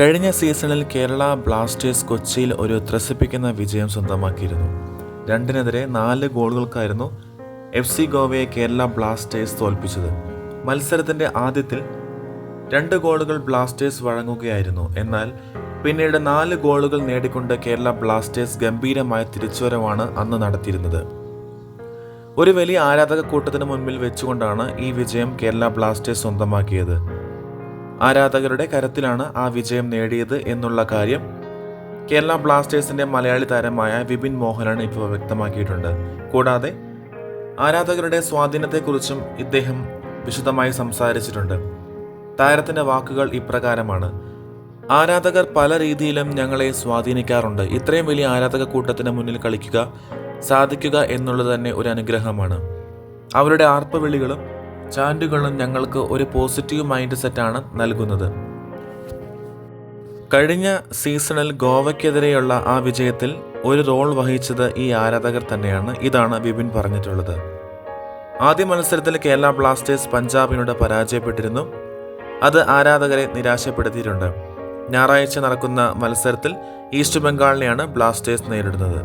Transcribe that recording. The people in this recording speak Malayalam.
കഴിഞ്ഞ സീസണിൽ കേരള ബ്ലാസ്റ്റേഴ്സ് കൊച്ചിയിൽ ഒരു ത്രസിപ്പിക്കുന്ന വിജയം സ്വന്തമാക്കിയിരുന്നു. 2-നെതിരെ 4 ഗോളുകൾക്കായിരുന്നു FC ഗോവയെ കേരള ബ്ലാസ്റ്റേഴ്സ് തോൽപ്പിച്ചത്. മത്സരത്തിൻ്റെ ആദ്യത്തിൽ 2 ഗോളുകൾ ബ്ലാസ്റ്റേഴ്സ് വഴങ്ങുകയായിരുന്നു. എന്നാൽ പിന്നീട് 4 ഗോളുകൾ നേടിക്കൊണ്ട് കേരള ബ്ലാസ്റ്റേഴ്സ് ഗംഭീരമായ തിരിച്ചുവരവാണ് അന്ന് നടത്തിയിരുന്നത്. ഒരു വലിയ ആരാധക കൂട്ടത്തിന് മുൻപിൽ വെച്ചുകൊണ്ടാണ് ഈ വിജയം കേരള ബ്ലാസ്റ്റേഴ്സ് സ്വന്തമാക്കിയത്. ആരാധകരുടെ കരത്തിലാണ് ആ വിജയം നേടിയത് എന്നുള്ള കാര്യം കേരള ബ്ലാസ്റ്റേഴ്സിൻ്റെ മലയാളി താരമായ വിപിൻ മോഹനൻ ഇപ്പോൾ വ്യക്തമാക്കിയിട്ടുണ്ട്. കൂടാതെ ആരാധകരുടെ സ്വാധീനത്തെക്കുറിച്ചും ഇദ്ദേഹം വിശദമായി സംസാരിച്ചിട്ടുണ്ട്. താരത്തിൻ്റെ വാക്കുകൾ ഇപ്രകാരമാണ്: ആരാധകർ പല രീതിയിലും ഞങ്ങളെ സ്വാധീനിക്കാറുണ്ട്. ഇത്രയും വലിയ ആരാധക കൂട്ടത്തിന് മുന്നിൽ കളിക്കുക സാധിക്കുക എന്നുള്ളത് തന്നെ ഒരു അനുഗ്രഹമാണ്. അവരുടെ ആർപ്പുവിളികളും ചാൻറ്റുകളും ഞങ്ങൾക്ക് ഒരു പോസിറ്റീവ് മൈൻഡ് സെറ്റാണ് നൽകുന്നത്. കഴിഞ്ഞ സീസണിൽ ഗോവയ്ക്കെതിരെയുള്ള ആ വിജയത്തിൽ ഒരു റോൾ വഹിച്ചത് ഈ ആരാധകർ തന്നെയാണ്. ഇതാണ് വിപിൻ പറഞ്ഞിട്ടുള്ളത്. ആദ്യ മത്സരത്തിൽ കേരള ബ്ലാസ്റ്റേഴ്സ് പഞ്ചാബിനോട് പരാജയപ്പെട്ടിരുന്നു. അത് ആരാധകരെ നിരാശപ്പെടുത്തിയിട്ടുണ്ട്. ഞായറാഴ്ച നടക്കുന്ന മത്സരത്തിൽ ഈസ്റ്റ് ബംഗാളിനെയാണ് ബ്ലാസ്റ്റേഴ്സ് നേരിടുന്നത്.